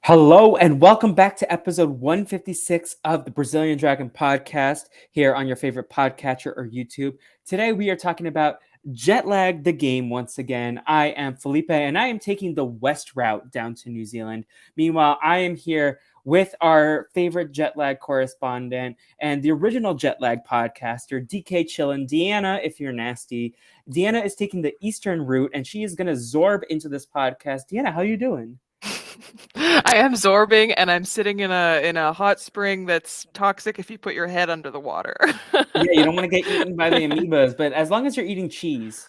Hello and welcome back to episode 156 of the Brazilian Dragon podcast here on your favorite podcatcher or YouTube. Today we are talking about jet lag, the game once again. I am Felipe and I am taking the west route down to New Zealand. Meanwhile, I am here with our favorite jet lag correspondent and the original jet lag podcaster, DK Chillin', Deanna, if you're nasty. Deanna is taking the eastern route and she is going to zorb into this podcast. Deanna, how you doing? I am zorbing, and I'm sitting in a hot spring that's toxic if you put your head under the water. Yeah, you don't want to get eaten by the amoebas, but as long as you're eating cheese.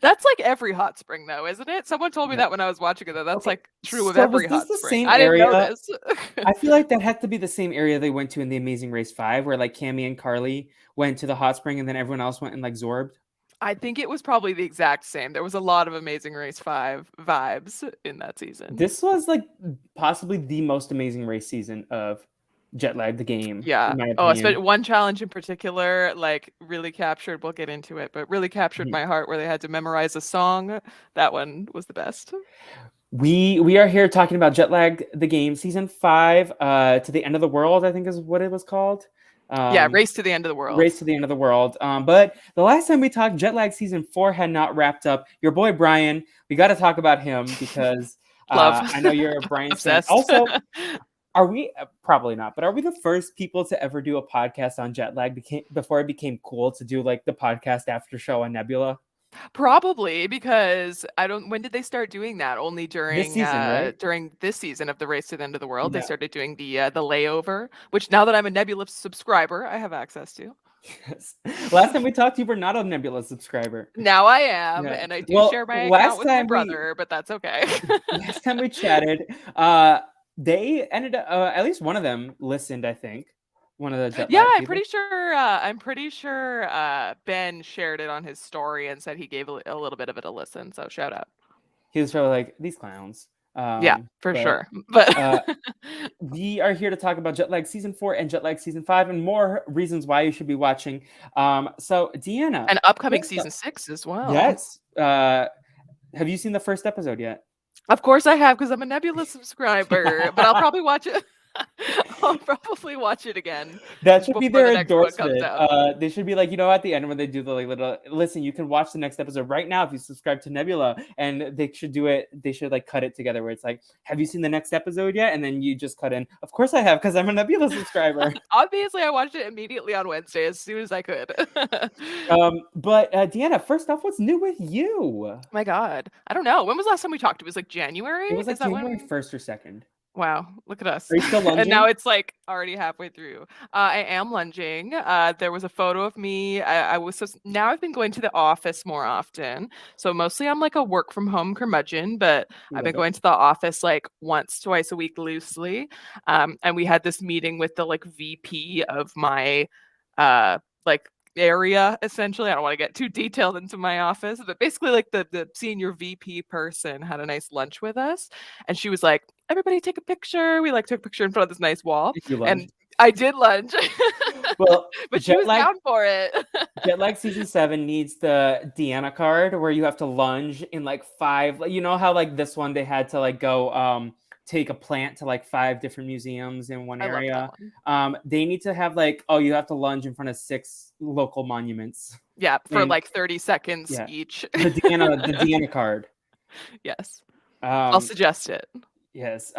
That's like every hot spring, though, isn't it? Someone told me Yeah. that when I was watching it. That's Okay, like true of so was every this hot the spring. same I didn't know area? this. I feel like that had to be the same area they went to in The Amazing Race 5, where like Cammy and Carly went to the hot spring and then everyone else went and like zorbed. I think it was probably the exact same. There was a lot of Amazing Race 5 vibes in that season. This was like possibly the most Amazing Race season of Jet Lag, the game. Yeah. In my Oh, opinion. one challenge in particular, like really captured, we'll get into it, but really captured my heart where they had to memorize a song. That one was the best. We are here talking about Jet Lag, the game, season 5, to the end of the world, I think is what it was called. Yeah, Race to the End of the World. Race to the End of the World. But the last time we talked, Jet Lag season 4 had not wrapped up. Your boy Brian, we got to talk about him because I know you're a Brian fan. Also, are we probably not? But are we the first people to ever do a podcast on Jet Lag before it became cool to do like the podcast after show on Nebula? Probably because when did they start doing that? Only during This season, right? During this season of the Race to the End of the World, Yeah. they started doing the layover, which now that I'm a Nebula subscriber, I have access to. Yes. Last time we talked, you were not a Nebula subscriber. Now I am, Yeah. and I do share my account with my brother, but that's okay. Last time we chatted, they ended up at least one of them listened, I think. One of the Jet Yeah, Lag I'm people. pretty sure Ben shared it on his story and said he gave a little bit of it a listen. So shout out. He was probably like, these clowns. Yeah, for sure. But we are here to talk about Jet Lag season 4 and Jet Lag season 5 and more reasons why you should be watching. So Deanna, and upcoming season 6 as well. Yes. Have you seen the first episode yet? Of course I have, because I'm a Nebula subscriber, but I'll probably watch it. I'll probably watch it again. That should be their the endorsement. They should be like, at the end when they do the like little listen, you can watch the next episode right now if you subscribe to Nebula, and they should do it. They should like cut it together where it's like, have you seen the next episode yet? And then you just cut in. Of course I have, because I'm a Nebula subscriber. Obviously, I watched it immediately on Wednesday as soon as I could. But Deanna, first off, what's new with you? My God, I don't know. When was the last time we talked? It was like January. It was like January 1st or 2nd. Wow, look at us. Are you still lunging? And now it's like already halfway through. I am lunging. There was a photo of me. Now I've been going to the office more often. So mostly I'm like a work from home curmudgeon, but I've been going to the office like once, twice a week loosely. And we had this meeting with the like VP of my like area, essentially. I don't want to get too detailed into my office, but basically like the senior VP person had a nice lunch with us, and she was like, everybody take a picture. We like took a picture in front of this nice wall, and I did lunge. Well, but she was down for it. Jet Lag season 7 needs the Deanna card where you have to lunge in like 5. You know how like this one they had to like go take a plant to like 5 different museums in one area. They need to have like, you have to lunge in front of 6 local monuments. Yeah, for like 30 seconds each. The Deanna card. Yes. I'll suggest it. Yes.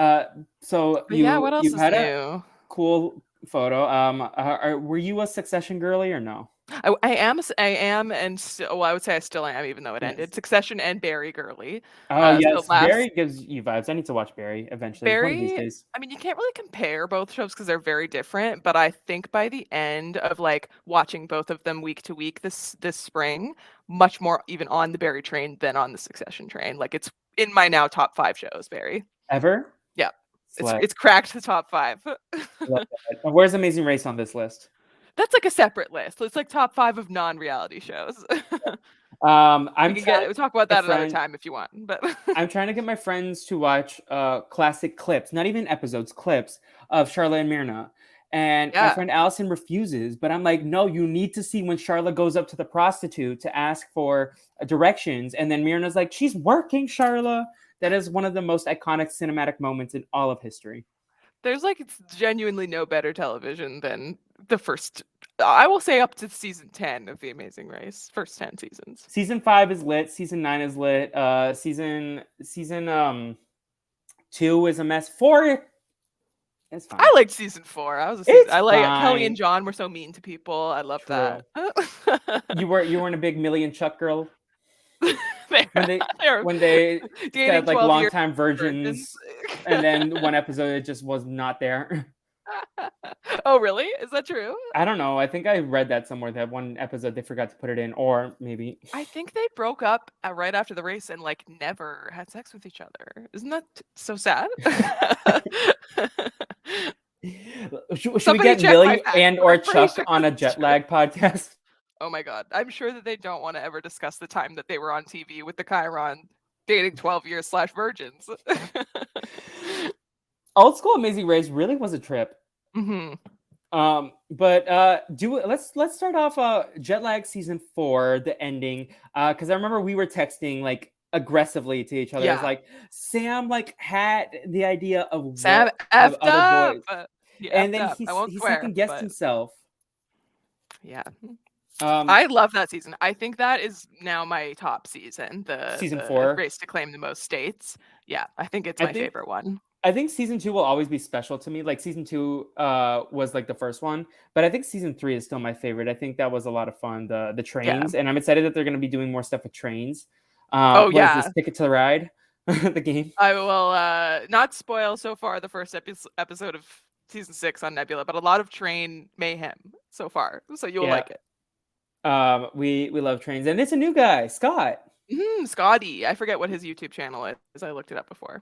So what else you is had new? A cool photo. Were you a Succession girly or no? I am, and I would say I still am, even though it ended. Succession and Barry girly. Yes, Barry gives you vibes. I need to watch Barry eventually. Barry, one of these days. I mean, you can't really compare both shows because they're very different. But I think by the end of like watching both of them week to week this spring, much more even on the Barry train than on the Succession train. Like it's in my now top 5 shows. Barry ever? Yeah, it's cracked the top 5. Where's Amazing Race on this list? That's like a separate list. It's like top 5 of non-reality shows. We'll talk about that another time if you want. But I'm trying to get my friends to watch classic clips, not even episodes, clips of Charlotte and Myrna. And my friend Allison refuses, but I'm like, no, you need to see when Charlotte goes up to the prostitute to ask for directions. And then Myrna's like, she's working, Charlotte. That is one of the most iconic cinematic moments in all of history. There's like it's genuinely no better television than the first. I will say up to season 10 of The Amazing Race, first 10 seasons. Season 5 is lit. Season 9 is lit. Season 2 is a mess. 4 is fine. I liked season 4. I was a season. It's I like Kelly and fine. John were so mean to people. I love True. that. You weren't a big Millie and Chuck girl when they they're when they dating said like 12-year longtime virgins. virgins, and then one episode it just was not there. Oh, really? Is that true? I don't know. I think I read that somewhere that one episode they forgot to put it in, or maybe. I think they broke up right after the race and like never had sex with each other. Isn't that so sad? Should we Somebody get check my Millie facts, and but or I'm pretty Chuck sure on a that's jet true. lag podcast? Oh my god. I'm sure that they don't want to ever discuss the time that they were on TV with the Chiron dating 12 years / virgins. Old school Amazing Race really was a trip. Mm-hmm. But let's start off jet lag season 4, the ending. Because I remember we were texting like aggressively to each other. Yeah. It's like Sam like had the idea of Sam what effed the other boys, up. He and effed then up. I won't he swear, second guessed but himself. yeah. Um, I love that season. I think that is now my top season. Season The 4. race to claim the most states. Yeah, I think it's I my think favorite one. I think season 2 will always be special to me. Like season 2 was like the first one, but I think season 3 is still my favorite. I think that was a lot of fun. The Yeah. trains, and I'm excited that they're going to be doing more stuff with trains. Oh What is this, yeah. Ticket to the Ride? The game. I will not spoil so far the first episode of season 6 on Nebula, but a lot of train mayhem so far. So you'll Yeah. like it. We love trains, and it's a new guy, Scott. Scotty. I forget what his YouTube channel is. I looked it up before,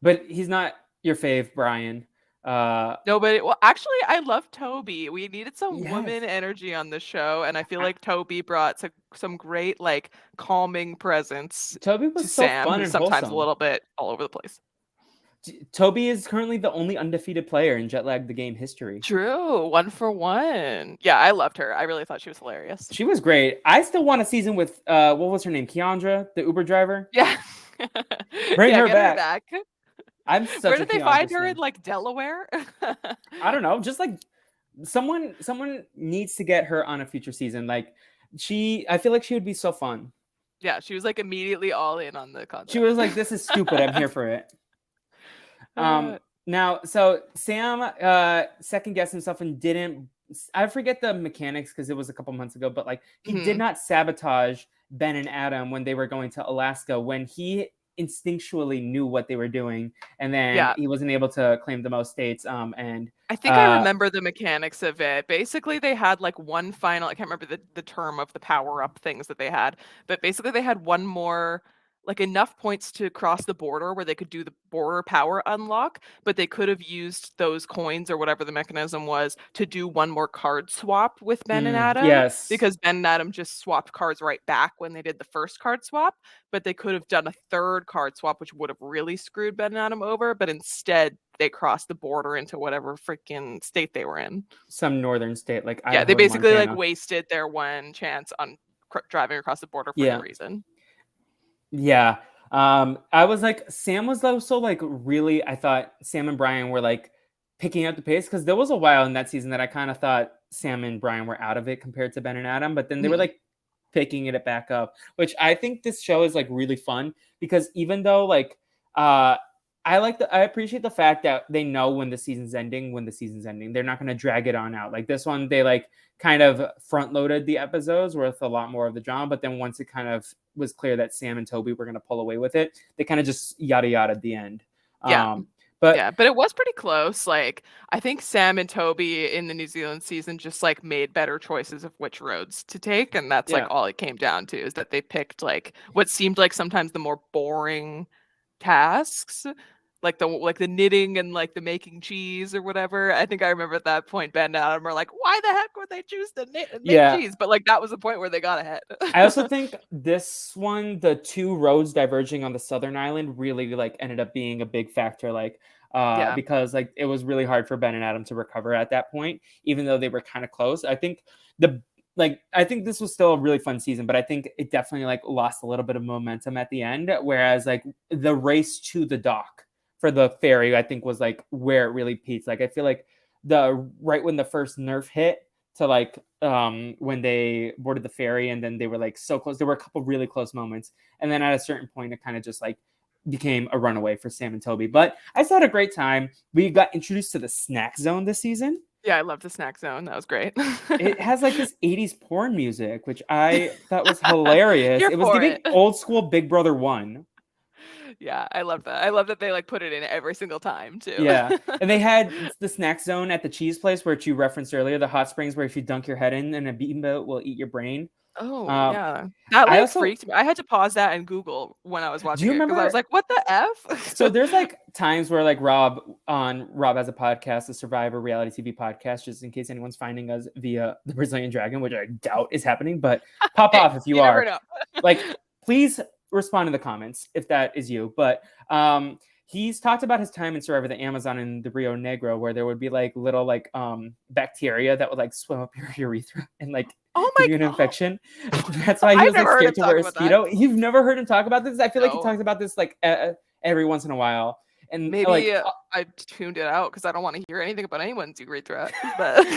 But he's not your fave, Brian. no, but actually, I love Toby. We needed some Yes. woman energy on the show, and I feel like Toby brought some great, like, calming presence Toby to was so Sam, fun who's and sometimes a wholesome. little bit all over the place. Toby is currently the only undefeated player in Jet Lag the Game history. True, 1-for-1. Yeah, I loved her. I really thought she was hilarious. She was great. I still want a season with what was her name? Keandra, the Uber driver. Yeah, Bring her get back. her back. I'm such Where a did they Keandra find her stan. in like Delaware? I don't know. Just like someone needs to get her on a future season. Like I feel like she would be so fun. Yeah, she was like immediately all in on the concept. She was like, "This is stupid. I'm here for it." Now, so Sam second guessed himself and didn't. I forget the mechanics because it was a couple months ago, but like he did not sabotage Ben and Adam when they were going to Alaska when he instinctually knew what they were doing, and then he wasn't able to claim the most states. And I think I remember the mechanics of it. Basically, they had like one final. I can't remember the term of the power up things that they had, but basically they had one more. Like enough points to cross the border where they could do the border power unlock, but they could have used those coins or whatever the mechanism was to do one more card swap with Ben and Adam. Yes. Because Ben and Adam just swapped cards right back when they did the first card swap, but they could have done a third card swap, which would have really screwed Ben and Adam over, but instead they crossed the border into whatever freaking state they were in. Some northern state, like Idaho, Idaho, they basically Montana. like wasted their one chance on driving across the border for no reason. Yeah. I was like, Sam was also like really, I thought Sam and Brian were like picking up the pace because there was a while in that season that I kind of thought Sam and Brian were out of it compared to Ben and Adam, but then they were like picking it back up, which I think this show is like really fun because even though like I appreciate the fact that they know when the season's ending. They're not going to drag it on out. Like this one, they like kind of front loaded the episodes with a lot more of the drama. But then once it kind of was clear that Sam and Toby were going to pull away with it, they kind of just yada yada at the end. But it was pretty close. Like I think Sam and Toby in the New Zealand season just like made better choices of which roads to take, and that's like all it came down to is that they picked like what seemed like sometimes the more boring tasks, like the knitting and like the making cheese or whatever. I think I remember at that point Ben and Adam were like, why the heck would they choose to knit and make cheese? But like that was the point where they got ahead. I also think this one, the two roads diverging on the southern island really like ended up being a big factor, like because like it was really hard for Ben and Adam to recover at that point, even though they were kind of close. I think like I think this was still a really fun season, but I think it definitely like lost a little bit of momentum at the end. Whereas like the race to the dock for the ferry, I think was like where it really peaked. Like I feel like the right when the first nerf hit to like when they boarded the ferry and then they were like so close. There were a couple really close moments, and then at a certain point it kind of just like became a runaway for Sam and Toby. But I still had a great time. We got introduced to the snack zone this season. Yeah, I love the snack zone. That was great. It has like this 80s porn music, which I thought was hilarious. You're It was for giving it. old school Big Brother 1. Yeah, I love that. I love that they like put it in every single time too. Yeah. And they had the snack zone at the cheese place, which you referenced earlier, the hot springs where if you dunk your head in and a beanboat will eat your brain. Oh, Um, yeah. That, I like, also, freaked me. I had to pause that and Google when I was do you watching it because I was remember? like, "What the F?" So there's like times where like Rob has a podcast, a Survivor reality TV podcast, just in case anyone's finding us via the Brazilian Dragon, which I doubt is happening, but pop Hey, off if you you never are. know. Like, please respond in the comments if that is you. But he's talked about his time in Survivor the Amazon and the Rio Negro, where there would be like little like bacteria that would like swim up your urethra and like Oh give my you an god. infection. That's why he I've was like never heard him scared to talk wear a about that. Speedo. You've never heard him talk about this? I feel like he No. talks about this like every once in a while. And like Maybe I tuned it out because I don't want to hear anything about anyone's urethra. But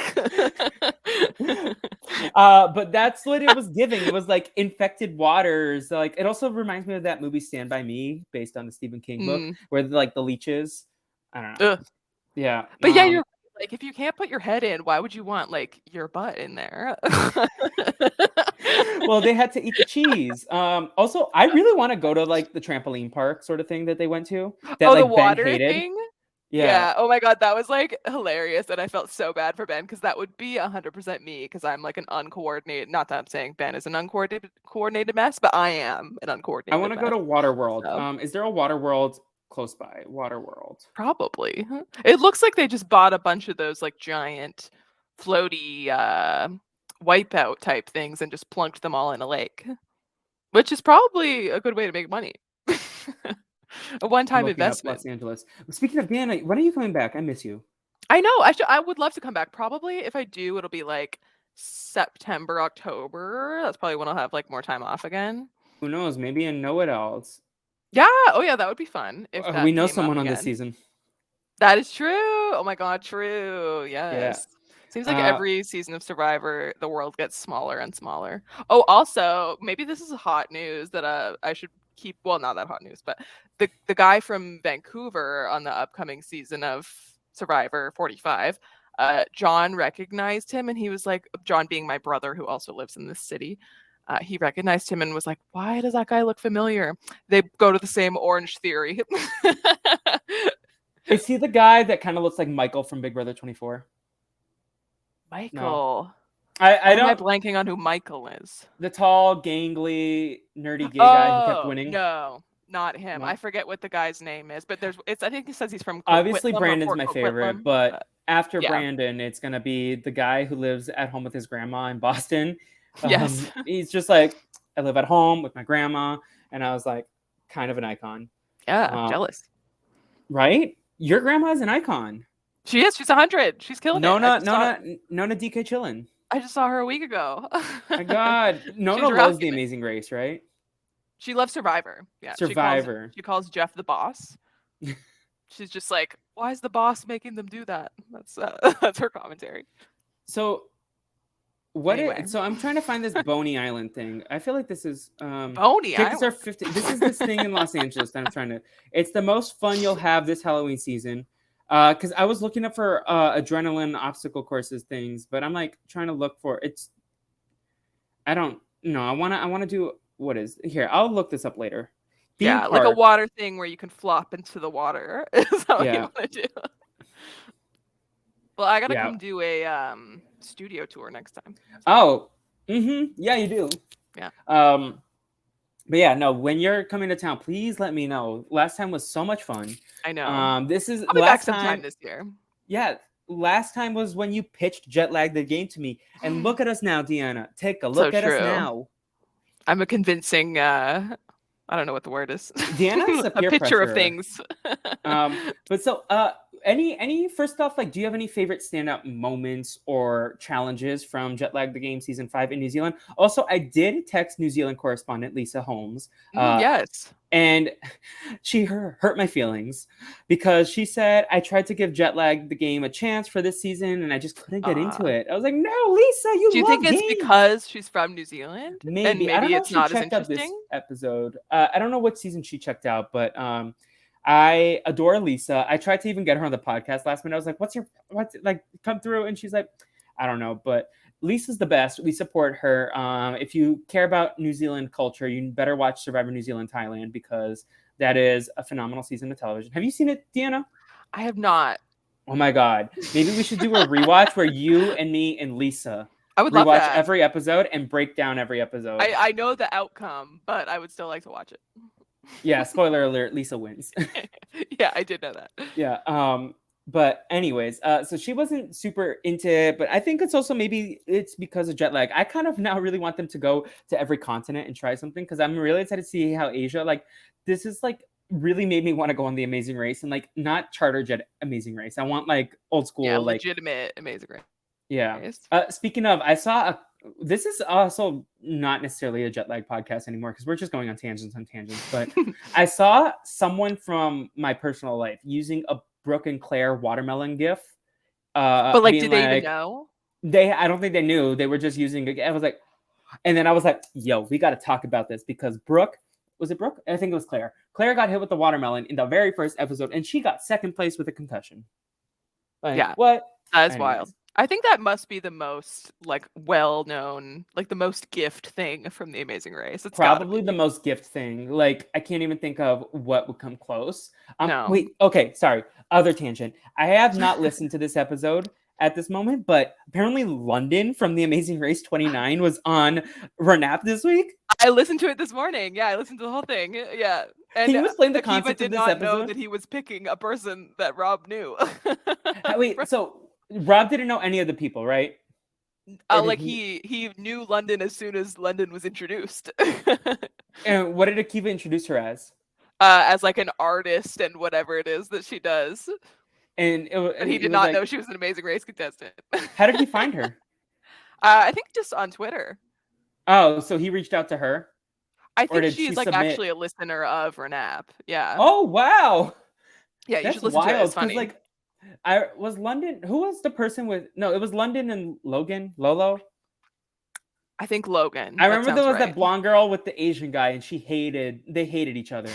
but that's what it was giving. It was like infected waters. Like it also reminds me of that movie Stand By Me, based on the Stephen King book, where like the leeches. I don't know. Ugh. Yeah. But yeah, you're like, if you can't put your head in, why would you want like your butt in there? Well, they had to eat the cheese. Also, I really want to go to like the trampoline park sort of thing that they went to. That Oh, the like Ben water hated. thing? Yeah. Yeah. Oh my god, that was like hilarious, and I felt so bad for Ben because that would be 100% me because I'm like an uncoordinated. Not that I'm saying Ben is an coordinated mess, but I am an I uncoordinated want to mess. go to Waterworld. So. Is there a Waterworld close by? Waterworld. Probably. It looks like they just bought a bunch of those like giant floaty wipeout type things and just plunked them all in a lake, which is probably a good way to make money. A one-time Looking up investment. Los Angeles. Speaking of Deanna, when are you coming back? I miss you. I know. I would love to come back. Probably if I do, it'll be like September, October. That's probably when I'll have like more time off again. Who knows? Maybe in Know It Alls. Yeah. Oh yeah, that would be fun if We that know came up someone on this again. season. That is true. Oh my god, true. Yeah. Yes. Seems like every season of Survivor, the world gets smaller and smaller. Oh, also, maybe this is hot news that I should keep. Well, not that hot news, but the guy from Vancouver on the upcoming season of Survivor 45, John recognized him, and he was like, John being my brother who also lives in this city. He recognized him and was like, "Why does that guy look familiar?" They go to the same Orange Theory. Is he the guy that kind of looks like Michael from Big Brother 24? Michael. No. I don't. Am I blanking on who Michael is? The tall, gangly, nerdy gay guy who kept winning. No, not him. No? I forget what the guy's name is, but I think he says he's from Obviously, Coquitlam Brandon's my favorite, Coquitlam, but after yeah. Brandon, it's gonna be the guy who lives at home with his grandma in Boston. Yes. He's just like, I live at home with my grandma, and I was like, kind of an icon. Yeah, jealous. Right? Your grandma is an icon. She is. She's 100. She's killing it. Nona DK chillin'. I just saw her a week ago. My God, Nona loves The Amazing Race, right? She loves Survivor. Yeah, Survivor. She calls Jeff the boss. She's just like, why is the boss making them do that? That's her commentary. So so I'm trying to find this Boney Island thing. I feel like this is Boney Island. Are 50. This is this thing in Los Angeles that I'm trying to. It's the most fun you'll have this Halloween season. Because I was looking up for adrenaline obstacle courses things, but I'm like trying to look for it's. I don't know. I wanna do what is here. I'll look this up later. Yeah, like a water thing where you can flop into the water. Is that what you want to do? Well, I gotta come do a studio tour next time. Oh, yeah, you do. Yeah. But yeah, no. When you're coming to town, please let me know. Last time was so much fun. I know. This is I'll be back sometime this year. Yeah, last time was when you pitched Jet Lag the game to me, and look at us now, Deanna. Take a look at us now. I'm a convincing. I don't know what the word is. Deanna's a picture of things. But so any first off, like, do you have any favorite standout moments or challenges from Jet Lag the Game season 5 in New Zealand? Also, I did text New Zealand correspondent Lisa Holmes, Yes. and she hurt my feelings because she said I tried to give Jet Lag the Game a chance for this season and I just couldn't get into it. I was like, no, Lisa, you Do you think love it's games. because she's from New Zealand and Maybe. I don't maybe know if it's she not as checked out this interesting? episode. I don't know what season she checked out, but I adore Lisa. I tried to even get her on the podcast last minute. I was like, what's like, come through? And she's like, I don't know, but Lisa's the best. We support her. If you care about New Zealand culture, you better watch Survivor New Zealand Thailand because that is a phenomenal season of television. Have you seen it, Deanna? I have not. Oh my God. Maybe we should do a rewatch where you and me and Lisa I would love rewatch that. every episode and break down every episode. I know the outcome, but I would still like to watch it. Yeah, spoiler alert, Lisa wins. Yeah, I did know that. Yeah. But anyways, so she wasn't super into it, but I think it's also maybe it's because of jet lag. I kind of now really want them to go to every continent and try something because I'm really excited to see how Asia, like, this is like really made me want to go on the Amazing Race and like not charter jet Amazing Race. I want like old school, Yeah, like legitimate Amazing Race. yeah. Speaking of, I saw this is also not necessarily a jet lag podcast anymore because we're just going on tangents, but I saw someone from my personal life using a Brooke and Claire watermelon gif. But like, being did they even like, know? I don't think they knew. They were just using it. I was like, and then I was like, yo, we got to talk about this because Brooke, was it Brooke? I think it was Claire. Claire got hit with the watermelon in the very first episode and she got second place with a concussion. Like, Yeah. what? That's Anyways. wild. I think that must be the most like well-known, like the most gift thing from the Amazing Race. It's probably the most gift thing. Like, I can't even think of what would come close. No. Wait, okay, sorry. Other tangent. I have not listened to this episode at this moment, but apparently London from the Amazing Race 29 was on Renap this week. I listened to it this morning. Yeah, I listened to the whole thing. Yeah. And Can you explain the Akiva concept of did this not know episode? that he was picking a person that Rob knew. Wait, so Rob didn't know any of the people, right? Like he knew London as soon as London was introduced. And what did Akiva introduce her as like an artist and whatever it is that she does. And he did not know she was an Amazing Race contestant. How did he find her? I think just on Twitter. Oh, so he reached out to her? I think she's like actually a listener of Renap. Yeah. Oh wow. Yeah, you should listen to it. It's funny. Like, was London. Who was the person with? No, it was London and Lolo. I think Logan. I remember there was that blonde girl with the Asian guy, and they hated each other.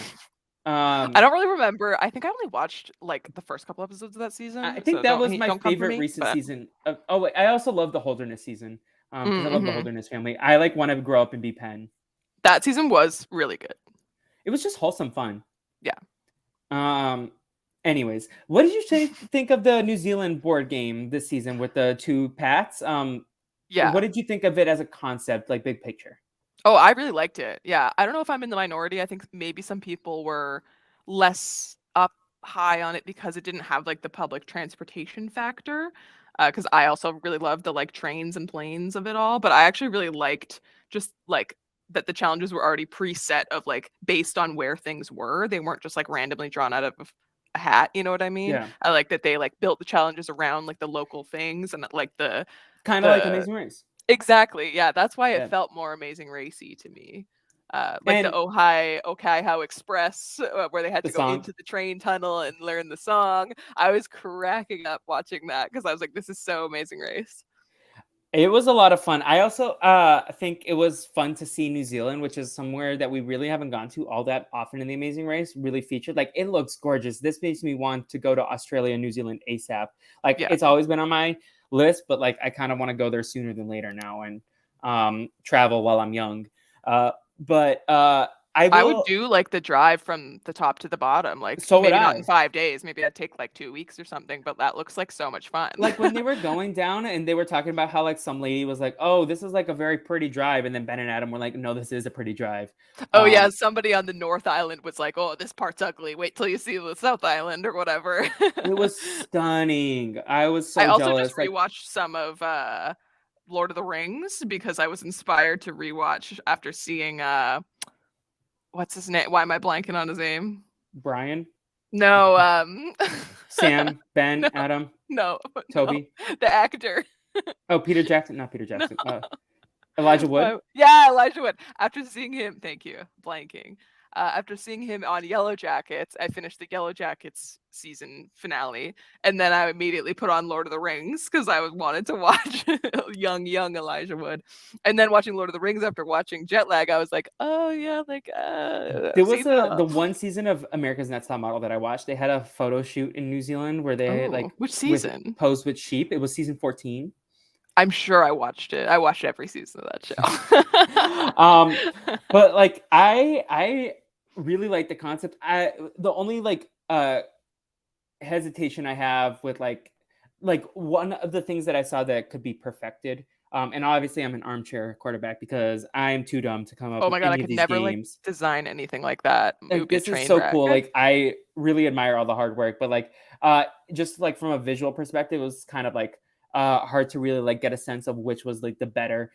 I don't really remember. I think I only watched like the first couple episodes of that season. I think that was my favorite recent season. Oh wait, I also love the Holderness season. I love the Holderness family. I like want to grow up and be Penn. That season was really good. It was just wholesome fun. Yeah. Anyways, what did you think of the New Zealand board game this season with the two Pats? Yeah. What did you think of it as a concept, like big picture? Oh, I really liked it. Yeah. I don't know if I'm in the minority. I think maybe some people were less up high on it because it didn't have like the public transportation factor. Because I also really loved the like trains and planes of it all. But I actually really liked just like that the challenges were already preset of like based on where things were. They weren't just like randomly drawn out of a hat, you know what I mean? Yeah. I like that they like built the challenges around like the local things and like the kind of like Amazing Race. Exactly. Yeah, that's why it felt more Amazing Racy to me. Like the Okaiho Express, where they had to go into the train tunnel and learn the song. I was cracking up watching that because I was like, this is so Amazing Race. It was a lot of fun. I also think it was fun to see New Zealand, which is somewhere that we really haven't gone to all that often in the Amazing Race, really featured. Like, it looks gorgeous. This makes me want to go to Australia, New Zealand ASAP. Like, it's always been on my list, but like I kind of want to go there sooner than later now and travel while I'm young. But I would do like the drive from the top to the bottom, like maybe not in 5 days, maybe I'd take like 2 weeks or something, but that looks like so much fun. Like when they were going down and they were talking about how like some lady was like, oh, this is like a very pretty drive, and then Ben and Adam were like, no, this is a pretty drive. Oh yeah, somebody on the North Island was like, oh, this part's ugly, wait till you see the South Island or whatever. It was stunning. I was so jealous. I also jealous. just rewatched some of Lord of the Rings because I was inspired to rewatch after seeing what's his name? Why am I blanking on his name? Brian? No, Sam, Ben, No, Adam, no, no. Toby. The actor. Oh, Peter Jackson. Not Peter No. Jackson. Elijah Wood. Yeah, Elijah Wood. After seeing him, thank you, blanking. After seeing him on Yellow Jackets, I finished the Yellow Jackets season finale, and then I immediately put on Lord of the Rings because I wanted to watch young Elijah Wood. And then watching Lord of the Rings after watching Jet Lag, I was like, oh yeah, like There I've was seen it the all. one season of America's Next Top Model that I watched. They had a photo shoot in New Zealand where they Oh, like which with season? posed with sheep. It was season 14. I'm sure I watched it. I watched every season of that show. But like I really like the concept. The only like hesitation I have with like one of the things that I saw that could be perfected. And obviously I'm an armchair quarterback because I'm too dumb to come up Oh with my god, I any of could these never like games. design anything like that. It Like would be a this is train so wreck. cool. Like I really admire all the hard work, but like just like from a visual perspective, it was kind of like hard to really like get a sense of which was like the better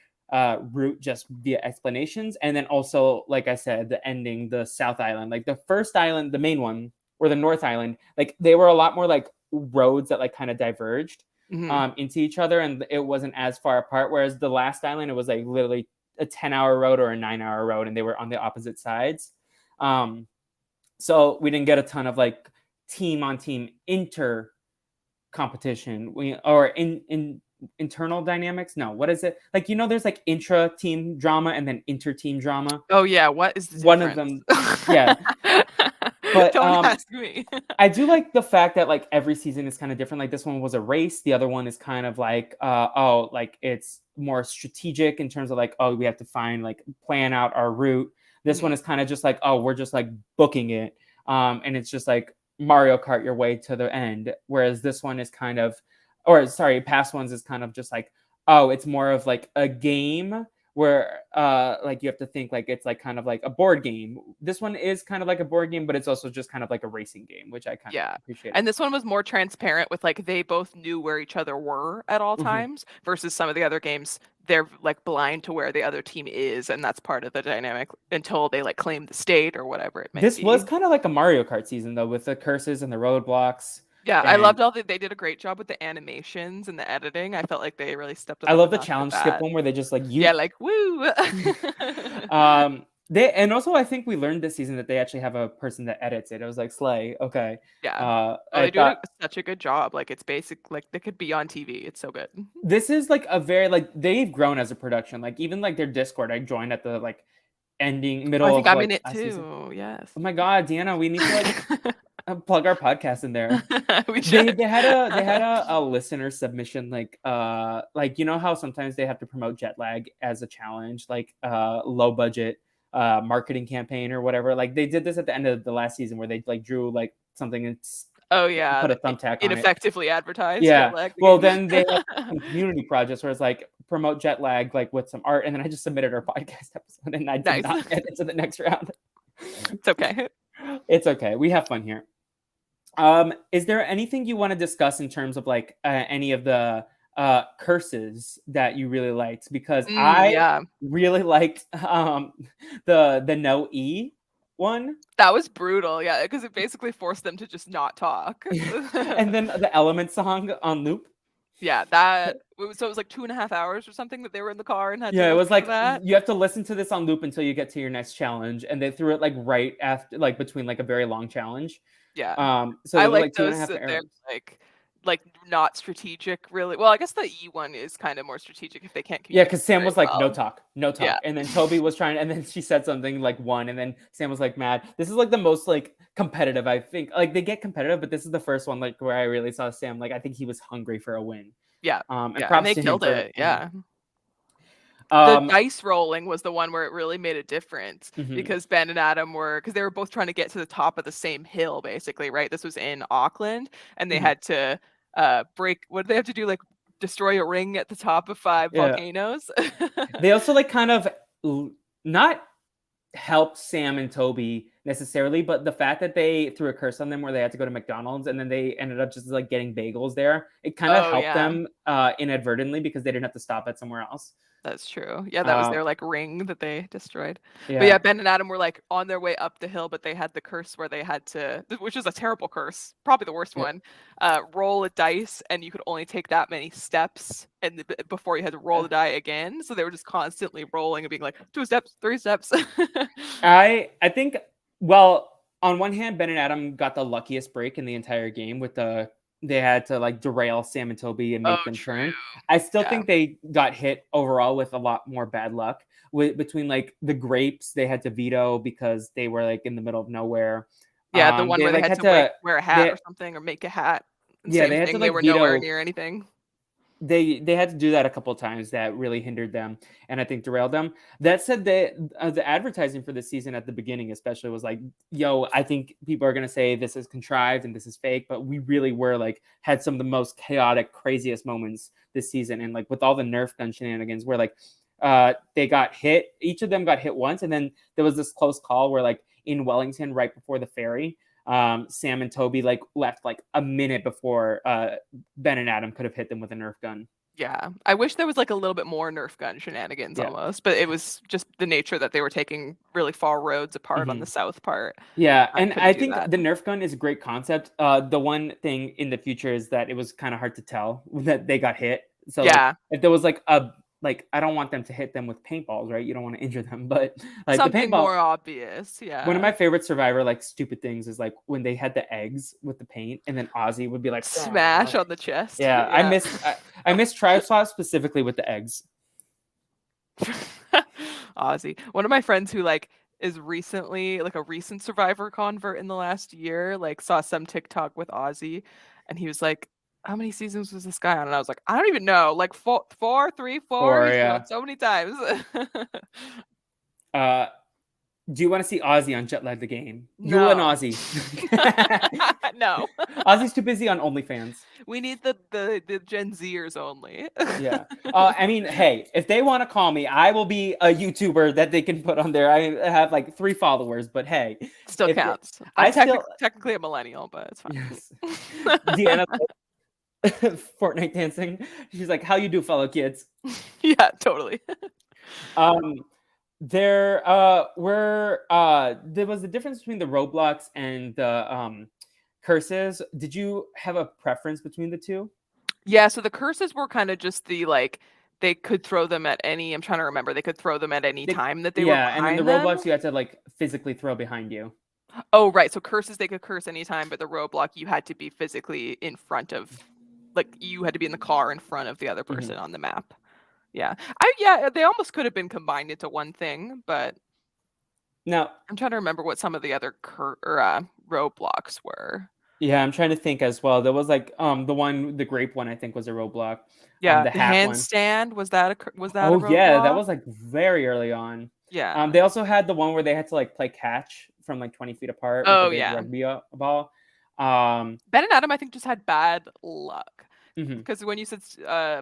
route just via explanations. And then also, like I said, the ending, the South Island, like the first island, the main one, or the North Island, like they were a lot more like roads that like kind of diverged Mhm. into each other, and it wasn't as far apart. Whereas the last island, it was like literally a 10-hour road or a 9-hour road, and they were on the opposite sides. Um, so we didn't get a ton of like team on team inter competition. Or in internal dynamics. No, what is it? Like there's like intra team drama and then inter team drama. Oh yeah, what is the One of difference? them, yeah. But Don't ask me. I do like the fact that like every season is kind of different. Like this one was a race. The other one is kind of like like it's more strategic in terms of like, oh, we have to find like plan out our route. This one Mhm. is kind of just like, oh, we're just like booking it. And it's just like Mario Kart your way to the end. Whereas this one is kind of, or sorry, past ones is kind of just like, oh, it's more of like a game where like you have to think like it's like kind of like a board game. This one is kind of like a board game, but it's also just kind of like a racing game, which I kind of Yeah. appreciated. And this one was more transparent with like they both knew where each other were at all Mhm. times versus some of the other games they're like blind to where the other team is and that's part of the dynamic until they like claim the state or whatever it may This was be. kind of like a Mario Kart season though, with the curses and the roadblocks. Yeah, I And loved all they did a great job with the animations and the editing. I felt like they really stepped it I up a love the notch with challenge skip that. one where they just like Yeah, you. like woo. They, and also I think we learned this season that they actually have a person that edits it. It was like Slay. Okay. Yeah. Oh, I they do thought such a good job. Like it's basic like they could be on TV. It's so good. this is like a very like they've grown as a production. Like even like their Discord, I joined at the like ending Oh, I middle think of I'm in like it last season. too. Yes. Oh my god, Deanna, we need to like plug our podcast in there. We They should. they had a listener submission like how sometimes they have to promote jet lag as a challenge, like low budget marketing campaign or whatever. Like they did this at the end of the last season where they like drew like something and Oh yeah, put a thumbtack on it. ineffectively advertised jet Yeah. lag the Well, game. then they have some community projects where it's like promote jet lag like with some art, and then I just submitted our podcast episode and I did Nice. not get into the next round. It's okay. It's okay. We have fun here. Is there anything you want to discuss in terms of like any of the curses that you really liked? Because I Yeah. really liked the no E one. That was brutal. Yeah, because it basically forced them to just not talk. And then the element song on loop. Yeah, so it was like 2.5 hours or something that they were in the car and had to Yeah, it was listen to like that. you have to listen to this on loop until you get to your next challenge, and they threw it like right after, like between like a very long challenge. Yeah. So I it was like like two and a those half that they're hours. like not strategic really. Well, I guess the E one is kind of more strategic if they can't Yeah, communicate because Sam very was like, no well. talk, no Yeah. talk. And then Toby was trying, and then she said something like one, and then Sam was like mad. This is like the most like competitive, I think. Like they get competitive, but this is the first one like where I really saw Sam. Like I think he was hungry for a win. Yeah. And Yeah, and props they to him killed for it. Yeah. The um dice rolling was the one where it really made a difference mhm, because Ben and Adam were because they were both trying to get to the top of the same hill, basically, right? This was in Auckland, and they mhm. had to break what did they have to do? Like destroy a ring at the top of 5 Yeah. volcanoes. They also like kind of not helped Sam and Toby necessarily, but the fact that they threw a curse on them where they had to go to McDonald's and then they ended up just like getting bagels there, it kind of Oh helped yeah. them inadvertently because they didn't have to stop at somewhere else. That's true. Yeah, that was Uh, their like ring that they destroyed. But yeah, yeah, Ben and Adam were like on their way up the hill, but they had the curse where they had to, which is a terrible curse, probably the worst yeah. one. Roll a dice, and you could only take that many steps, and before you had to roll the die again. So they were just constantly rolling and being like 2 steps, 3 steps. I think, well, on one hand, Ben and Adam got the luckiest break in the entire game with they had to like derail Sam and Toby and Oh, make them true. turn. I still Yeah. think they got hit overall with a lot more bad luck. Between like the grapes, they had to veto because they were like in the middle of nowhere. Yeah, the one They where they like had had to to wear a hat they or something or make a hat. And yeah, same they had to thing, they like were nowhere veto. near anything. They had to do that a couple of times that really hindered them and I think derailed them. That said, the advertising for this season at the beginning especially was like, yo, I think people are going to say this is contrived and this is fake, but we really were like had some of the most chaotic, craziest moments this season. And like with all the Nerf gun shenanigans where like they got hit, each of them got hit once, and then there was this close call where like in Wellington right before the ferry, Sam and Toby like left like a minute before Ben and Adam could have hit them with a Nerf gun. Yeah. I wish there was like a little bit more Nerf gun shenanigans Yeah. almost, but it was just the nature that they were taking really far roads apart on Hmm. the south part. Yeah, I and couldn't I do think that. the Nerf gun is a great concept. The one thing in the future is that it was kind of hard to tell that they got hit. So like Yeah. if there was like a like I don't want them to hit them with paintballs, right? You don't want to injure them, but like the Something paintball. more obvious. One of Yeah. my favorite Survivor like stupid things is like when they had the eggs with the paint, and then Ozzy would be like, Smash on the chest. yeah, Yeah. I miss Tripod specifically with the eggs. Ozzy. One of my friends who like is recently like a recent Survivor convert in the last year, like saw some TikTok with Ozzy, and he was like, "How many seasons was this guy on?" And I was like, "I don't even know. Like four, 3, 4. Or He's been yeah, on so many times." uh, do you want to see Ozzy on Jet Lag the Game? You and No. Ozzy. No. Ozzy's too busy on OnlyFans. We need the Gen Zers only. Yeah. I mean, hey, if they want to call me, I will be a YouTuber that they can put on there. I have like 3 followers, but hey, Still if they, counts. I I'm still technically a millennial, but it's yes, fine. Deanna Fortnite dancing. She's like, "How you do, fellow kids?" Yeah, totally. Um, there was a difference between the Roblox and the curses. Did you have a preference between the two? Yeah, so the curses were kind of just the like they could throw them at any I'm trying to remember. They could throw them at any time that they were Yeah, and then the behind them. Roblox you had to like physically throw behind you. Oh, right. So curses they could curse anytime, but the roadblock you had to be physically in front of like you had to be in the car in front of the other Mhm. person on the map. Yeah. Yeah, they almost could have been combined into one thing, but Now, I'm trying to remember what some of the other roadblocks were. yeah, I'm trying to think as well. There was like the grape one I think was a roadblock. Yeah, The the hat one. handstand was that a Oh yeah, that roadblock? was like very early on. Yeah. They also had the one where they had to like play catch from like 20 feet apart with a Oh big yeah. rugby ball. Um, Ben and Adam, I think, just had bad luck. mhm. Because when you said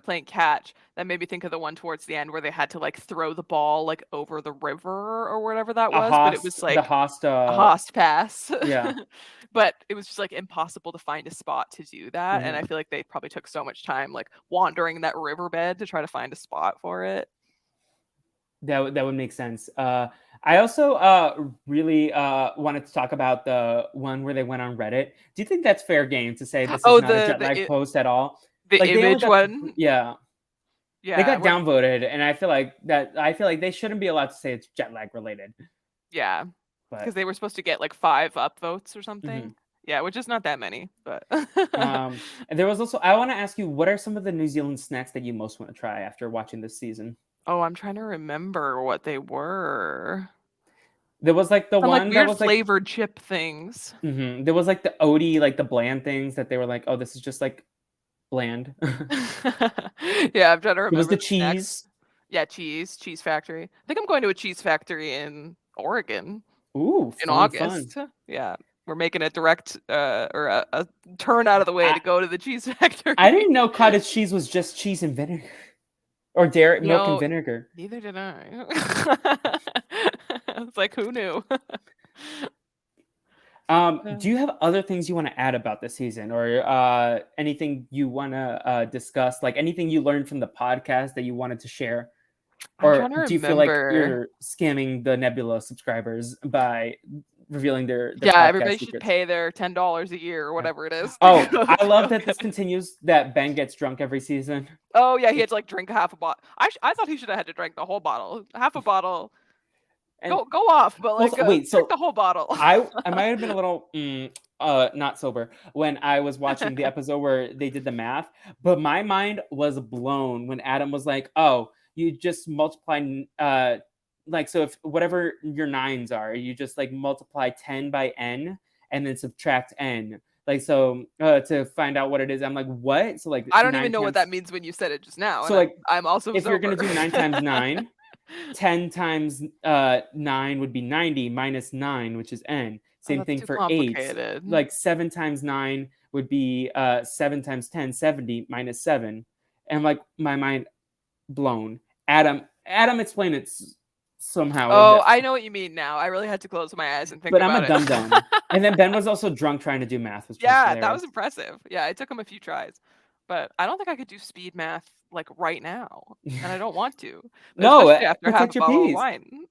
playing catch, that made me think of the one towards the end where they had to like throw the ball like over the river or whatever that was, but it was The like a Hosta, Host pass. yeah. But it was just like impossible to find a spot to do that. And Mhm. I feel like they probably took so much time like wandering that riverbed to try to find a spot for it. That would make sense. I also really wanted to talk about the one where they went on Reddit. Do you think that's fair game to say this is Oh, not a jet lag post at all? the Like they only image got one. yeah, they Yeah, got where downvoted, and I feel like they shouldn't be allowed to say it's jet lag related. yeah, because But they were supposed to get like 5 upvotes or mhm. something. Yeah, which is not that many, but And there was also I want to ask you, what are some of the New Zealand snacks that you most want to try after watching this season? oh, I'm trying to remember what they were. There was like the Some like one that weird was like flavored chip things. there was like the Odie, like the bland things that they were like, oh, this is just like bland. Yeah, I'm trying to It was remember the the snacks. cheese. Yeah, cheese factory. I think I'm going to a cheese factory in Oregon Ooh, in fun, fun. August. Yeah, we're making a direct or a turn out of the way I to go to the cheese I factory. didn't know cottage cheese was just cheese and vinegar or dairy You milk and know, vinegar. neither did I. It's like who knew? Do you have other things you want to add about the season, or anything you want to discuss? Like anything you learned from the podcast that you wanted to share? I'm Or trying to do you feel like remember. you're scamming the Nebula subscribers by revealing their Yeah, podcast everybody should secrets? pay their $10 a year or Yeah. whatever it is Oh, to I love go that this get it. continues. That Ben gets drunk every season. Oh yeah, he had to like drink half a bottle. I thought he should have had to drink the whole bottle. Half a bottle. And Go off, but well, like wait, drink the so whole bottle. I might have been a little not sober when I was watching the episode where they did the math, but my mind was blown when Adam was like, "Oh, you just multiply like so if whatever your nines are, you just like multiply 10 by n and then subtract n." Like so to find out what it is. I'm like, "What?" So like I don't 9 even know what times that means when you said it just now, so and like I'm also if you're going sober. to do 9 times 9, 10 times 9 would be 90 minus 9, which is n. Oh, Same that's thing too for 8. complicated. Like 7 times 9 would be 7 times 10, 70 minus 7. And like my mind blown. Adam explained it somehow. Oh, I know what you mean now. I really had to close my eyes and think But I'm a about it. dum dum. And then Ben was also drunk trying to do math, which was Yeah, that was hilarious. impressive. Yeah, it took him a few tries. But I don't think I could do speed math like right now. And I don't want to. No, Especially after half protect a your bottle of peas. wine.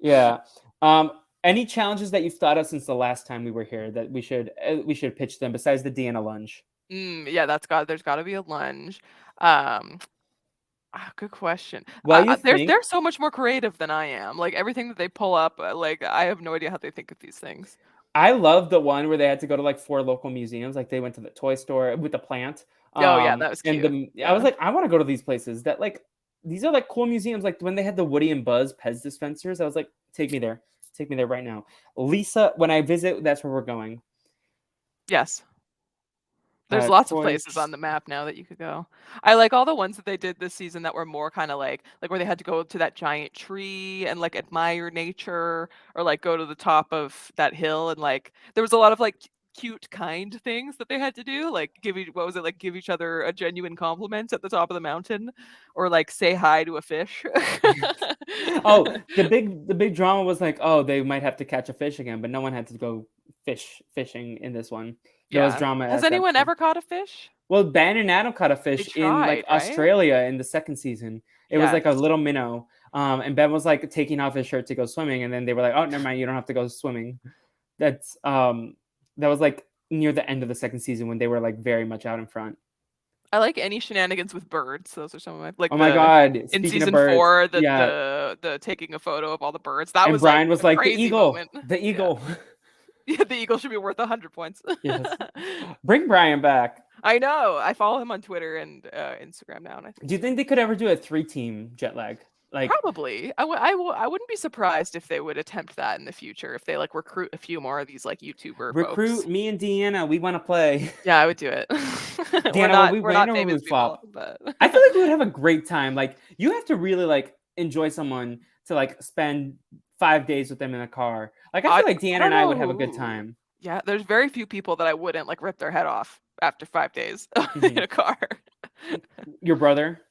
Yeah. Yeah. Any challenges that you've thought of since the last time we were here that we should pitch them besides the Deanna lunge? Yeah, there's gotta be a lunge. Good question. Well, you They're think so much more creative than I am. Like everything that they pull up, like I have no idea how they think of these things. I love the one where they had to go to like 4 local museums. Like they went to the toy store with the plant. Oh yeah, that was And cute. I was Yeah. like, I want to go to these places that like these are like cool museums. Like when they had the Woody and Buzz Pez dispensers, I was like, take me there. Take me there right now. Lisa, when I visit, that's where we're going. Yes. There's lots of places Toys. on the map now that you could go. I like all the ones that they did this season that were more kinda like where they had to go to that giant tree and, like, admire nature or, like, go to the top of that hill and, like there was a lot of, like, cute, kind things that they had to do, like, give each other a genuine compliment at the top of the mountain or, like, say hi to a fish. Oh, the big drama was like, oh, they might have to catch a fish again, but no one had to go fishing in this one. There was Yeah. drama Has at that anyone point. ever caught a fish? Well, Ben and Adam caught a They fish in like tried, right? Australia in the second season. It was like a Yes. little minnow. And Ben was like taking off his shirt to go swimming, and then they were like, "Oh, never mind, you don't have to go swimming." That's that was like near the end of the second season when they were like very much out in front. I like any shenanigans with birds. Those are some of my like Oh my the god! in Speaking of season birds, 4, yeah. the taking a photo of all the birds. That And was like Brian was a like, crazy moment. the Yeah. eagle." Yeah, the eagle should be worth 100 points. Yes, bring Brian back. I know. I follow him on Twitter and Instagram now, and I think Do you he's think really they could ever do a 3-team jet lag? Like probably. I wouldn't be surprised if they would attempt that in the future if they like recruit a few more of these like YouTuber folks. recruit me and Deanna. We want to play. Yeah, I would do it. Deanna, will we We're win not or will we famous people, flop? but I feel like we would have a great time. Like you have to really like enjoy someone to like spend 5 days with them in a car. Like I feel like I Deanna don't and I know would have a good who. time. Yeah, there's very few people that I wouldn't like rip their head off after 5 days in Mhm. a car. Your brother?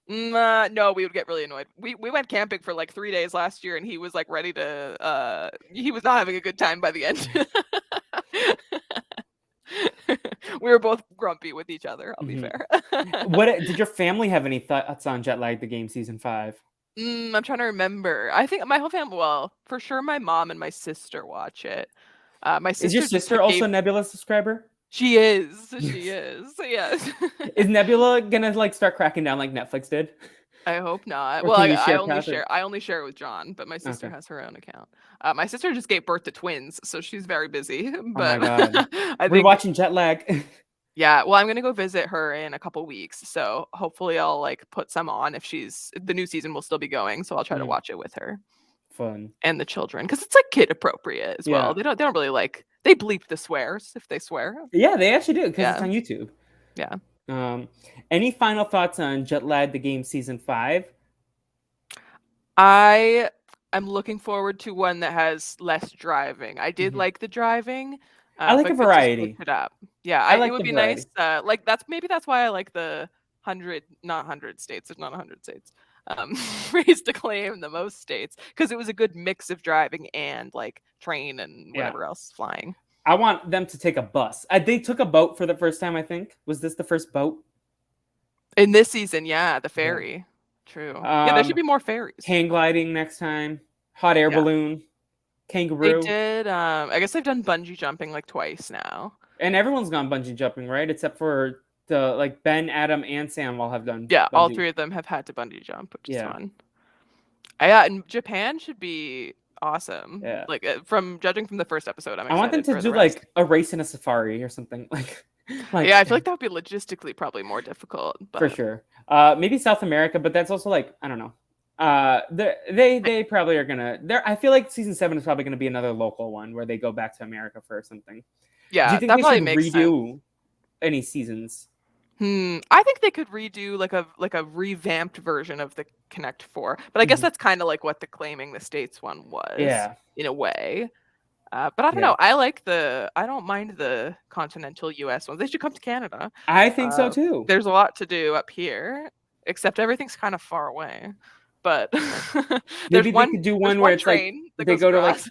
No, we would get really annoyed. We went camping for like 3 days last year, and he was like ready to. He was not having a good time by the end. We were both grumpy with each other. I'll be Mhm. fair. What did your family have any thoughts on Jet Lag the game season 5? I'm trying to remember. I think my whole family. Well, for sure, my mom and my sister watch it. My Is your sister just sister also gave. a Nebula subscriber? She is. She is. Yes. Is Nebula gonna like start cracking down like Netflix did? I hope not. Or Well, can you share password? I only share it with John, but my sister Okay. has her own account. My sister just gave birth to twins, so she's very busy. Oh my But god. I We're think, watching Jet Lag. yeah. Well, I'm gonna go visit her in a couple weeks, so hopefully I'll like put some on if the new season will still be going. So I'll try to Mm, watch it with her fun. and the children because it's like kid appropriate as well. Yeah. They don't really like they bleep the swears if they swear. Yeah, they actually do because it's Yeah, on YouTube. yeah. Um, any final thoughts on Jet Lag the game season 5? I am looking forward to one that has less driving. I did Mhm. like the driving, I like a but could just switch variety. it up. Yeah, I it like would the be nice. variety. Like that's why I like the 100, not 100 states. There's not 100 states. Raised to claim the most states because it was a good mix of driving and like train and Yeah. whatever else flying. I want them to take a bus. They took a boat for the first time, I think. Was this the first boat? In this season, yeah, the Yeah. ferry. True. Yeah, there should be more ferries. Hang gliding next time. Hot air Yeah. balloon. They Kangaroo. did. I guess they've done bungee jumping like twice now. And everyone's gone bungee jumping, right? Except for the like Ben, Adam, and Sam all have done Yeah, all bungee. three of them have had to bungee jump, which is Yeah. fun. Yeah, and Japan should be awesome. Yeah. Like from judging from the first episode, I'm I want them excited to for the do rest. like a race in a safari or something. Yeah, I feel like that would be logistically probably more difficult, for but sure. Maybe South America, but that's also like I don't know. They probably are gonna. I feel like season 7 is probably gonna be another local one where they go back to America for something. Do you yeah, think that they probably should makes sense. redo any seasons? I think they could redo like a revamped version of the Connect Four, but I guess Mhm. that's kind of like what the Claiming the States one was Yeah, in a way. But I don't yeah. know. I don't mind the continental U.S. ones. They should come to Canada. I think so Uh, too. there's a lot to do up here, except everything's kind of far away. But Maybe they could do there's one where one it's like train that they goes go to like across.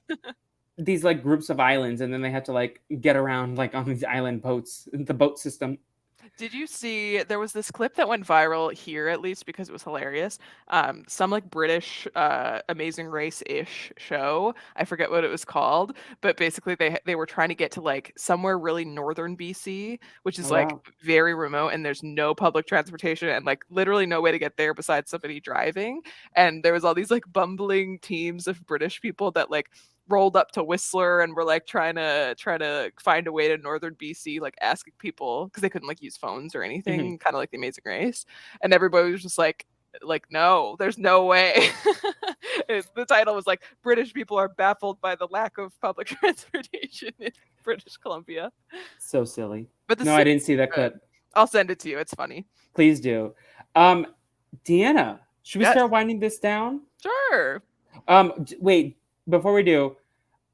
these like groups of islands, and then they have to like get around like on these island boats, the boat system. Did you see there was this clip that went viral here at least because it was hilarious? Some like British Amazing Race-ish show. I forget what it was called, but basically they were trying to get to like somewhere really northern BC, which is Oh like wow. very remote and there's no public transportation and like literally no way to get there besides somebody driving. And there was all these like bumbling teams of British people that like rolled up to Whistler and were like trying to find a way to northern BC, like asking people because they couldn't like use phones or Mhm. anything, kind of like the Amazing Race, and everybody was just like no, there's no way. The title was like British people are baffled by the lack of public transportation in British Columbia. So silly. But the No, I city didn't see that good. clip. I'll send it to you. It's funny. Please do. Um, Deanna, should we Yes, start winding this down? sure. Wait, before we do,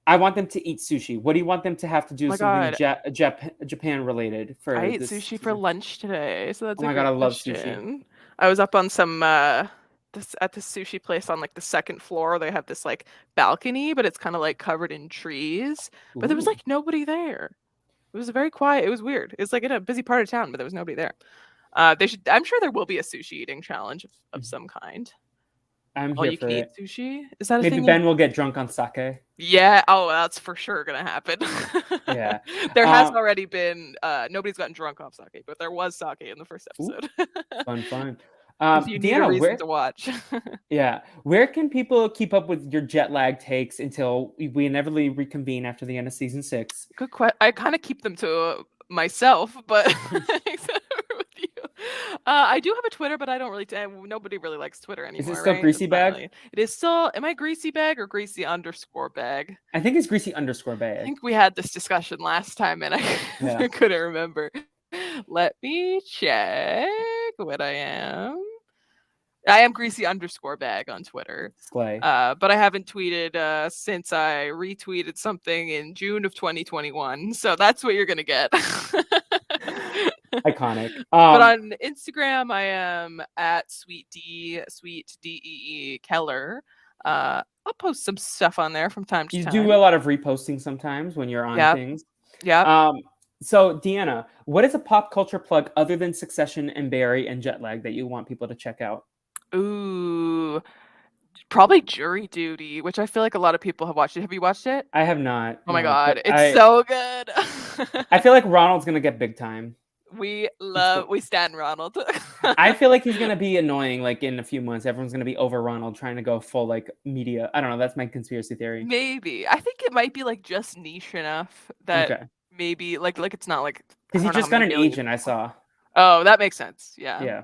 I want them to eat sushi. What do you want them to have to Oh do my something god, Japan related I for ate this sushi for season? lunch today, so Oh that's a my god, I great love sushi. question. I was up on some at this sushi place on like the second floor. They have this like balcony, but it's kind of like covered in trees. But there was Ooh. like nobody there. It was very quiet. It was weird. It's like in a busy part of town, but there was nobody there. They should. I'm sure there will be a sushi eating challenge of some kind. I'm All here you can for eat it. sushi? Is that a Maybe thing in? Ben will get drunk on sake. Yeah. Oh, that's for sure gonna happen. Yeah. There has Um, already been. Nobody's gotten drunk off sake, but there was sake in the first ooh, episode. fun, fun. If you need a Deanna, reason where to watch. where can people keep up with your jet lag takes until we inevitably reconvene after the end of season 6? Good question. I kind of keep them to myself, but except for with you. I do have a Twitter, but I don't really. Nobody really likes Twitter Is it anymore, still right? Greasy It's not Bag? really. It is still. Am I greasy bag or greasy underscore bag? I think it's Greasy underscore I bag. think we had this discussion last time, and I Yeah. couldn't remember. Let me check what I am. I am greasy underscore bag on Twitter. Slay. But I haven't tweeted since I retweeted something in June of 2021. So that's what you're gonna get. Iconic. But on Instagram, I am at sweet Dee Keller. I'll post some stuff on there from time to You do a time. lot of reposting sometimes when you're on Yep, things. yep. Um, so Deanna, what is a pop culture plug other than Succession and Barry and Jetlag that you want people to check out? Ooh, probably Jury Duty, which I feel like a lot of people have watched it. Have you watched it? I have not, Oh my no, but god, it's so good. I feel like Ronald's gonna get big time. We stand Ronald. I feel like he's gonna be annoying. Like in a few months, everyone's gonna be over Ronald trying to go full like media. I don't know. That's my conspiracy theory. Maybe. I think it might be like just niche enough that Okay, maybe like it's not like I because he don't know how just got many an million agent. I people. saw. Oh, that makes sense. Yeah. Yeah.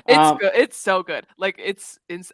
It's Um, good. It's so good. Like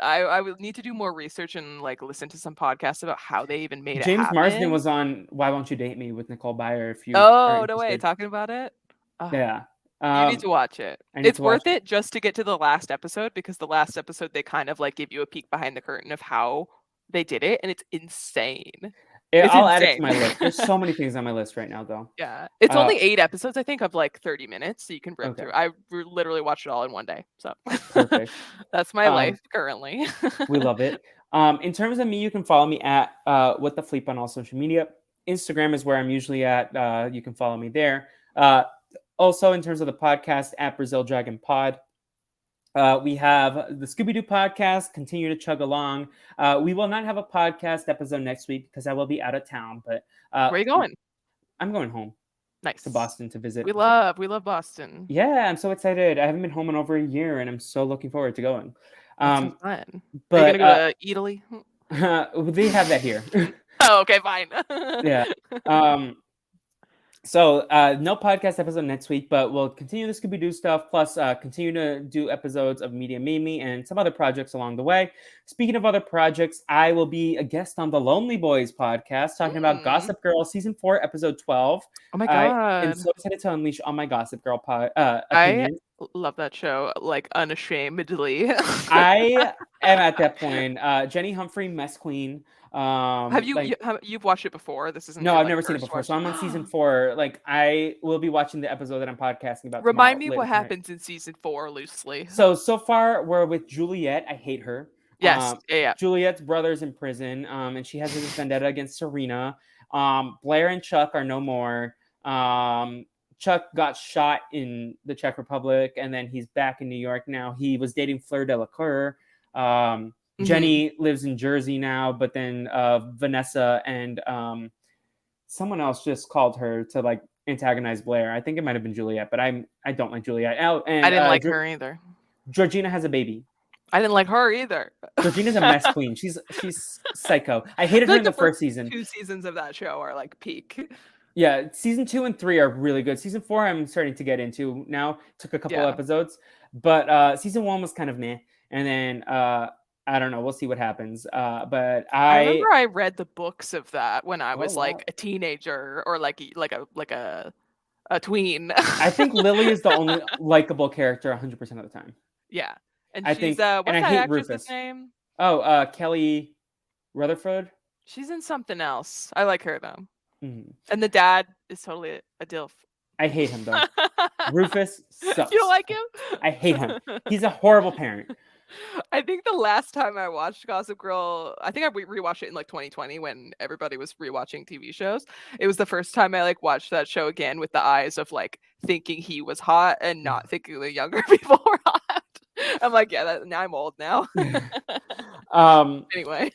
I would need to do more research and like listen to some podcasts about how they even made it James Marsden happen. was on Why Won't You Date Me with Nicole Byer. If you are Oh, no way, interested. talking about it? Oh, Yeah. you need to watch it. I need It's to watch worth it. it just to get to the last episode because the last episode they kind of like give you a peek behind the curtain of how they did it and it's insane. It's I'll add it to insane. my list. There's so many things on my list right now, though. Yeah. It's Uh, only 8 episodes, I think, of like 30 minutes, so you can rip okay, through. I literally watched it all in one day. So perfect. that's my Um, life currently. we love it. In terms of me, you can follow me at What the Fleep on all social media. Instagram is where I'm usually at. You can follow me there. Also, in terms of the podcast, at Brazil Dragon Pod. We have the Scooby-Doo podcast, continue to chug along. We will not have a podcast episode next week because I will be out of town, but Where are you going? I'm going home Nice. to Boston to visit. We love Boston. Yeah, I'm so excited. I haven't been home in over a year, and I'm so looking forward to going. That's so fun. But are you gonna go to Italy? they have that here. Oh, okay, fine. Yeah. So no podcast episode next week, but we'll continue the Scooby-Doo stuff, plus continue to do episodes of Media Mimi and some other projects along the way. Speaking of other projects, I will be a guest on the Lonely Boys podcast talking about Gossip Girl Season 4, Episode 12. Oh my I god. am so excited to unleash all my Gossip Girl I opinions. love that show, like, unashamedly. I am at that point. Jenny Humphrey, Mess Queen. Have you've watched it before? This isn't No, your, I've like, never seen it first before. watch? So I'm on season 4. Like, I will be watching the episode that I'm podcasting about. Remind me later what tonight. happens in season 4 loosely. So far we're with Juliet. I hate her. Yes, yeah. Juliet's brother's in prison, and she has this vendetta against Serena. Blair and Chuck are no more. Chuck got shot in the Czech Republic, and then he's back in New York now. He was dating Fleur Delacour. Jenny lives in Jersey now, but then Vanessa and someone else just called her to like antagonize Blair. I think it might have been Juliet, but I don't like Juliet. And I didn't like her either. Georgina has a baby. I didn't like her either. Georgina's a mess queen. She's psycho. I hated her in the first season. 2 seasons of that show are like peak. Yeah, season 2 and 3 are really good. Season 4 I'm starting to get into now. Took a couple episodes, but season 1 was kind of meh. And then I don't know. We'll see what happens. But I remember I read the books of that when I was like a teenager or like a tween. I think Lily is the only likable character 100% of the time. Yeah. And I she's think, what's and I that hate actress's Rufus. name? Oh, Kelly Rutherford. She's in something else. I like her though. Mm-hmm. And the dad is totally a dilf. I hate him though. Rufus sucks. You don't like him? I hate him. He's a horrible parent. I think the last time I watched Gossip Girl, I think I rewatched it in like 2020 when everybody was rewatching TV shows. It was the first time I like watched that show again with the eyes of like thinking he was hot and not thinking the younger people were hot. I'm like, yeah, now I'm old now. Anyway.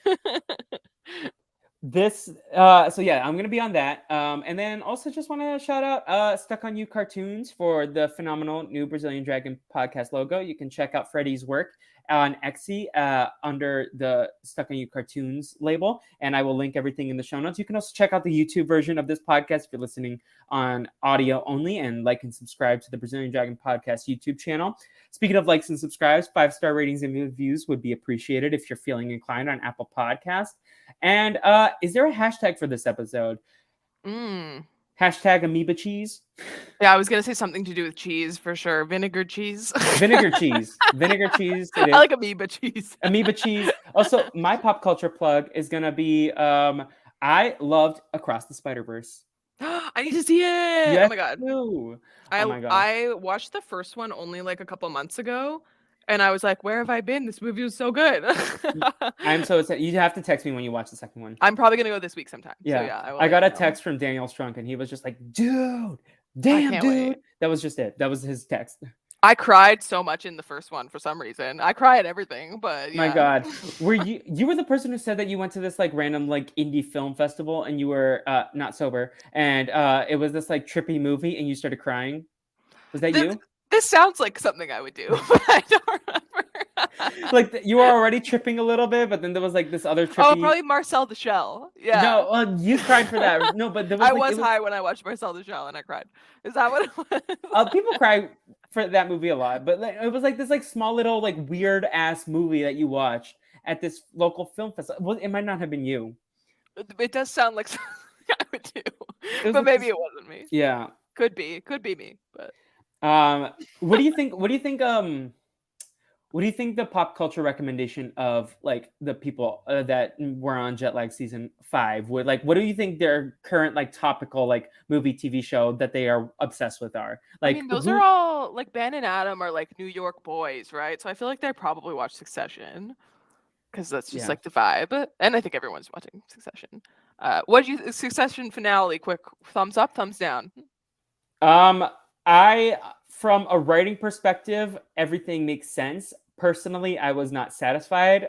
This so yeah, I'm gonna be on that, and then also just want to shout out StuckOnYouCartoons for the phenomenal new Brazilian Dragon podcast logo. You can check out Freddy's work on Etsy under the StuckOnYouCartoons label, and I will link everything in the show notes. You can also check out the YouTube version of this podcast if you're listening on audio only, and like and subscribe to the Brazilian Dragon podcast YouTube channel. Speaking of likes and subscribes, 5-star ratings and reviews would be appreciated if you're feeling inclined on Apple Podcast. And is there a hashtag for this episode? Hashtag amoeba cheese. Yeah, I was gonna say something to do with cheese for sure. Vinegar cheese. Vinegar cheese. Vinegar cheese. I like amoeba cheese. Amoeba cheese. Also, my pop culture plug is gonna be I loved Across the Spider-Verse. I need to see it. Yes, oh my god. Oh my god. I watched the first one only like a couple months ago. And I was like, where have I been? This movie was so good. I'm so excited. You have to text me when you watch the second one. I'm probably going to go this week sometime. Yeah. So, yeah I got a text from Daniel Strunk, and he was just like, dude, damn, dude. Wait. That was just it. That was his text. I cried so much in the first one for some reason. I cry at everything, but yeah. My God. Were you were the person who said that you went to this like random like indie film festival and you were not sober, and it was this like trippy movie and you started crying? Was that you? This sounds like something I would do, but I don't remember. Like you were already tripping a little bit, but then there was like this other trippy. Oh, probably Marcel the Shell. Yeah. No, you cried for that. No, but there was. I was high when I watched Marcel the Shell and I cried. Is that what it was? People cry for that movie a lot, but like, it was like this like small little like weird ass movie that you watched at this local film festival. Well, it might not have been you. It does sound like something I would do, but like maybe it wasn't me. Yeah, could be me, but. What do you think? What do you think? What do you think the pop culture recommendation of like the people that were on Jet Lag season 5 would like? What do you think their current like topical like movie TV show that they are obsessed with are? Like, I mean, those are all like Ben and Adam are like New York boys, right? So I feel like they probably watch Succession because that's just like the vibe, and I think everyone's watching Succession. What do you Succession finale? Quick thumbs up, thumbs down. from a writing perspective, everything makes sense. Personally, I was not satisfied.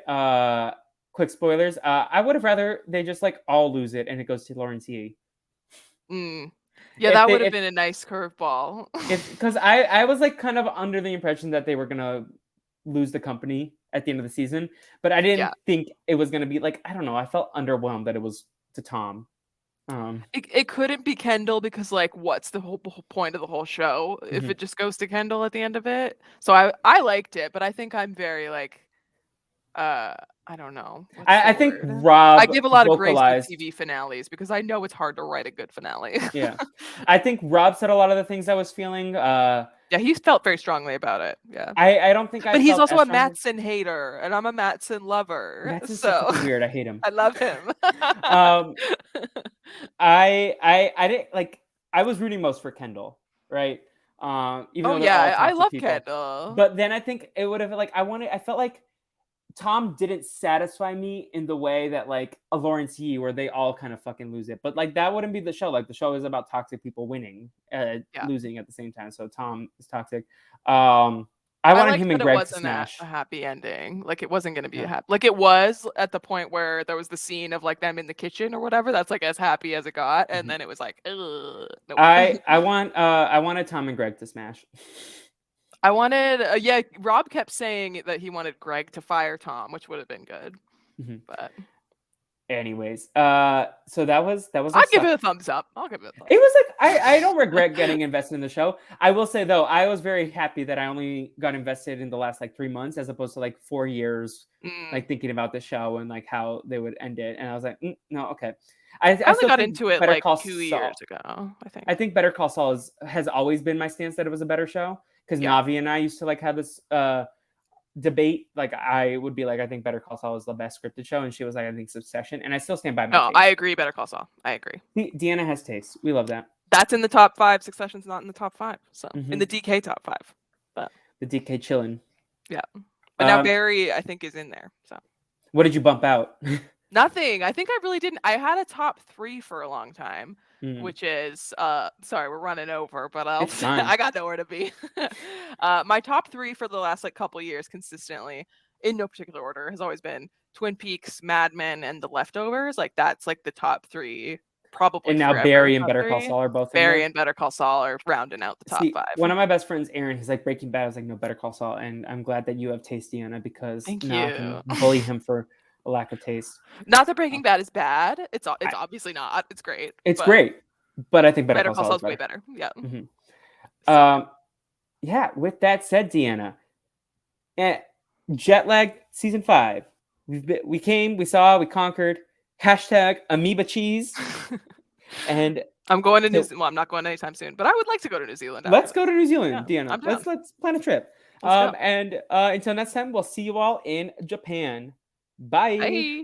Quick spoilers. I would have rather they just like all lose it and it goes to Lawrence Yee. Mm. Yeah, If that they would have been a nice curveball. if because I was like kind of under the impression that they were gonna lose the company at the end of the season, but I didn't Yeah. think it was gonna be like, I don't know. I felt underwhelmed that it was to Tom. It couldn't be Kendall because, like, what's the whole point of the whole show if Mhm. it just goes to Kendall at the end of it? So I liked it, but I think I'm very, like, uh, I don't know, what's the I think word? I Rob give a lot of grace to vocalized. TV finales because I know it's hard to write a good finale. Yeah, I think Rob said a lot of the things I was feeling. Yeah, he's felt very strongly about it, yeah. I don't think I But he's felt also as a strongly. Mattson hater, and I'm a Mattson lover, Matson's so so fucking weird. I hate him. I love him. um, I didn't like. I was rooting most for Kendall, right? Even Oh, though they're all yeah, I toxic love people, Kendall. but then I think it would have like I felt like Tom didn't satisfy me in the way that like a Lawrence Yee, where they all kind of fucking lose it. But like that wouldn't be the show. Like the show is about toxic people winning, Yeah. losing at the same time. So Tom is toxic. I I wanted liked him and that it Greg to wasn't a smash. happy ending, like, it wasn't gonna be a Yeah. happy like, it was at the point where there was the scene of, like, them in the kitchen or whatever, that's, like, as happy as it got, and Mhm. then it was like, ugh, nope. I wanted Tom and Greg to smash. I wanted yeah, Rob kept saying that he wanted Greg to fire Tom, which would have been good, Mhm. but Anyways, so that was our I'd give stuff. it a thumbs up. I'll give it a It thumbs up. was like I don't regret getting invested in the show. I will say though, I was very happy that I only got invested in the last like 3 months as opposed to like 4 years, Mm. like thinking about the show and like how they would end it. And I was like, no, okay. I I only still got think into it, Better like, Call 2 Saul. years ago, I think. I think Better Call Saul has always been my stance that it was a better show because Yeah. Navi and I used to like have this debate. Like I would be like, I think Better Call Saul is the best scripted show, and she was like, I think Succession, and I still stand by my No, I taste. agree, Better Call Saul. I agree. Deanna has taste. We love that. That's in the top 5, Succession's not in the top 5, so in the Mhm. DK top 5, but The DK chillin'. yeah. But now Barry, I think, is in there, so What did you bump out? nothing. I think I really didn't. I had a top 3 for a long time, Mm, which is sorry, we're running over, but I'll it's fine. I got nowhere to be. My top 3 for the last like couple years consistently, in no particular order, has always been Twin Peaks, Mad Men, and The Leftovers. Like that's like the top 3, probably And now forever Barry and top Better Call 3. Saul are both in Barry there. and Better Call Saul are rounding out the top See, 5. one of my best friends, Aaron, he's like Breaking Bad. I was like, no, Better Call Saul, and I'm glad that you have taste, Deanna, because Thank now I you. can bully him for a lack of taste. Not that Breaking Bad is bad. It's I, obviously not. It's great, it's but great, but I think Better Better Call Call Saul is Saul's way better. better. Yeah. hmm So good. Yeah. With that said, Deanna, jet lag season 5. We came, we saw, we conquered. Hashtag amoeba cheese. And I'm going to New so Zealand. Well, I'm not going anytime soon, but I would like to go to New Zealand after let's this. go to New Yeah, Zealand, Deanna. I'm down. Let's plan a trip. Let's go. And until next time, we'll see you all in Japan. Bye. Bye.